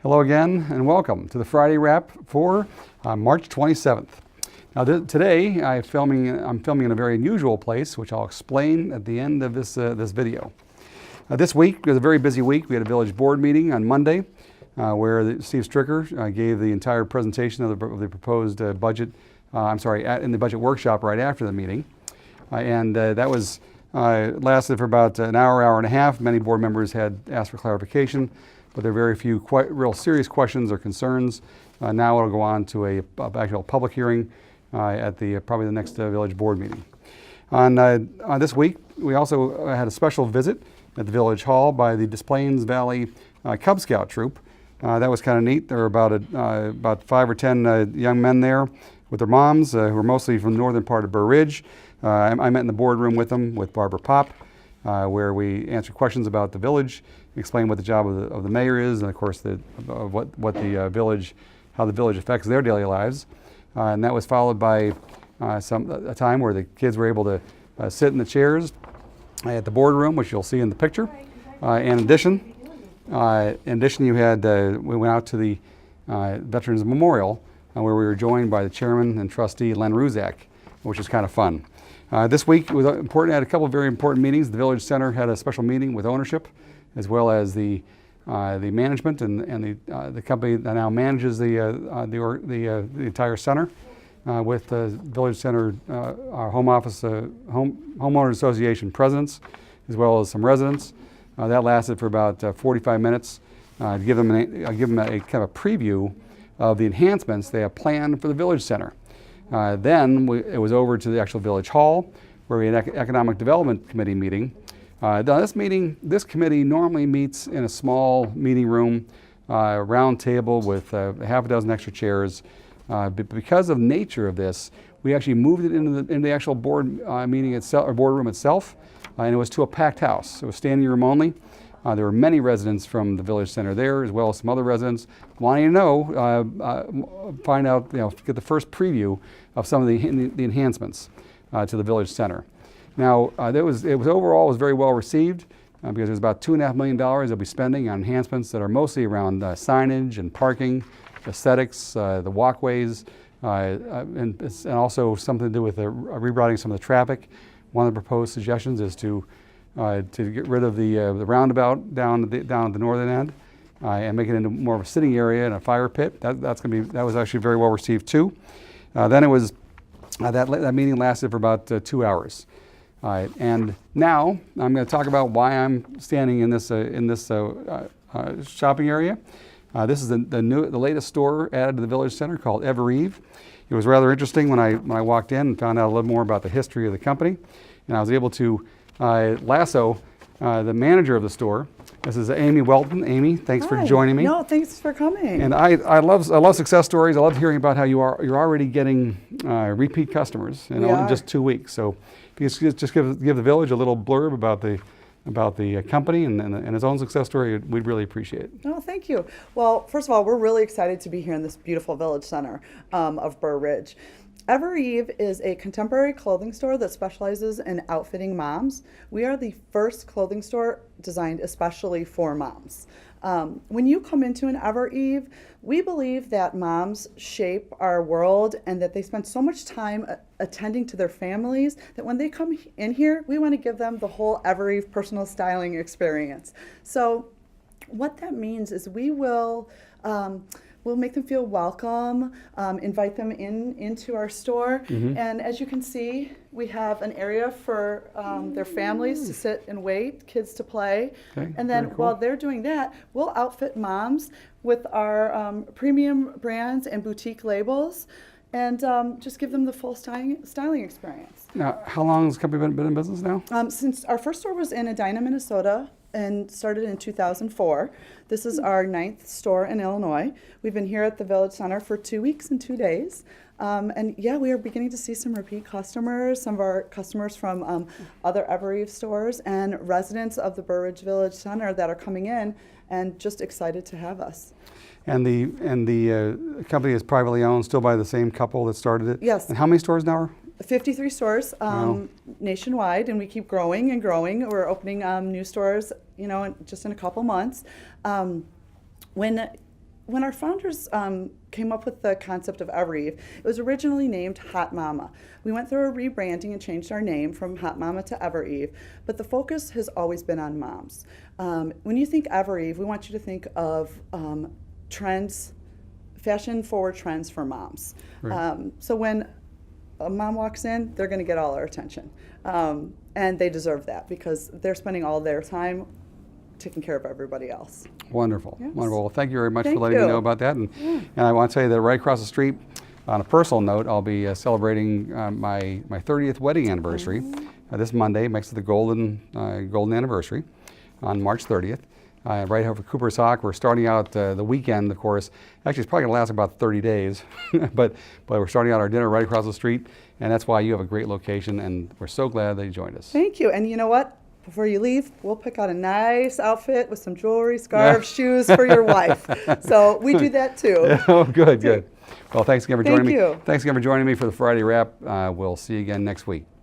Hello again and welcome to the Friday Wrap for March 27th. Now today I'm filming in a very unusual place, which I'll explain at the end of this video. This week was a very busy week. We had a village board meeting on Monday where Steve Stricker gave the entire presentation of the proposed budget, in the budget workshop right after the meeting. That was lasted for about an hour and a half. Many board members had asked for clarification, but there are very few real serious questions or concerns. Now it'll go on to a actual public hearing at probably the next village board meeting. On this week, we also had a special visit at the Village Hall by the Des Plaines Valley Cub Scout troop. That was kind of neat. There were about 5 or 10 young men there with their moms, who were mostly from the northern part of Burr Ridge. I met in the boardroom with them, with Barbara Pop, where we answered questions about the village, explain what the job of the mayor is, and of course how the village affects their daily lives. And that was followed by a time where the kids were able to sit in the chairs at the boardroom, which you'll see in the picture. In addition, you had we went out to the Veterans Memorial, where we were joined by the chairman and trustee Len Ruzak, which was kind of fun. This week it was important. I had a couple of very important meetings. The Village Center had a special meeting with ownership, as well as the management and the company that now manages the entire center, with the Village Center, our home office, homeowners association presidents, as well as some residents. That lasted for about 45 minutes. To give them a kind of a preview of the enhancements they have planned for the Village Center. Then it was over to the actual Village Hall, where we had an Economic Development Committee meeting. This committee normally meets in a small meeting room, round table with half a dozen extra chairs. But because of the nature of this, we actually moved it into the actual board meeting itself, or boardroom itself, and it was to a packed house. It was standing room only. There were many residents from the Village Center there, as well as some other residents wanting to know, find out, get the first preview of some of the enhancements to the Village Center. Now, it was overall very well received because there's about $2.5 million they'll be spending on enhancements that are mostly around signage and parking, aesthetics, the walkways, and also something to do with rerouting some of the traffic. One of the proposed suggestions is to get rid of the roundabout down at the northern end and make it into more of a sitting area and a fire pit. That was actually very well received too. Then it was that meeting lasted for about 2 hours. And now I'm going to talk about why I'm standing in this shopping area. This is the latest store added to the Village Center called Ever Eve. It was rather interesting when I walked in and found out a little more about the history of the company, and I was able to lasso the manager of the store. This is Amy Welton. Amy, thanks for joining me. No, thanks for coming. And I love success stories. I love hearing about how you're already getting repeat customers in only just 2 weeks. So if you just give the village a little blurb about the company and its own success story, we'd really appreciate it. Oh, thank you. Well, first of all, we're really excited to be here in this beautiful Village Center of Burr Ridge. Ever Eve is a contemporary clothing store that specializes in outfitting moms. We are the first clothing store designed especially for moms. When you come into an Ever Eve, we believe that moms shape our world and that they spend so much time attending to their families that when they come in here, we want to give them the whole Ever Eve personal styling experience. So what that means is we'll make them feel welcome, invite them into our store. Mm-hmm. And as you can see, we have an area for their families to sit and wait, kids to play. Okay, and then while they're doing that, we'll outfit moms with our premium brands and boutique labels and just give them the full styling experience. Now, how long has the company been in business now? Since our first store was in Edina, Minnesota, and started in 2004. This is our 9th store in Illinois. We've been here at the Village Center for 2 weeks and 2 days. And yeah, we are beginning to see some repeat customers, some of our customers from other Ever Eve stores and residents of the Burr Ridge Village Center that are coming in and just excited to have us. And the company is privately owned, still by the same couple that started it? Yes. And how many stores now are? 53 stores nationwide, and we keep growing and growing. We're opening new stores, just in a couple months. When when our founders came up with the concept of Ever Eve, it was originally named Hot Mama. We went through a rebranding and changed our name from Hot Mama to Ever Eve, but the focus has always been on moms. When you think Ever Eve, we want you to think of trends, fashion-forward trends for moms. Right. So when a mom walks in, they're going to get all our attention. And they deserve that because they're spending all their time taking care of everybody else. Wonderful, Yes. wonderful. Well, thank you very much Thank for letting me you. know about that. And I want to tell you that right across the street, on a personal note, I'll be celebrating my 30th wedding anniversary this Monday. Makes it the golden anniversary on March 30th. Right over Cooper's Hawk. We're starting out the weekend, of course. Actually, it's probably going to last about 30 days, but we're starting out our dinner right across the street, and that's why you have a great location, and we're so glad that you joined us. Thank you. And you know what? Before you leave, we'll pick out a nice outfit with some jewelry, scarves, shoes for your wife. So we do that too. Oh, good, good. Well, thanks again for Thank joining me. you. Thanks again for joining me for the Friday Wrap. We'll see you again next week.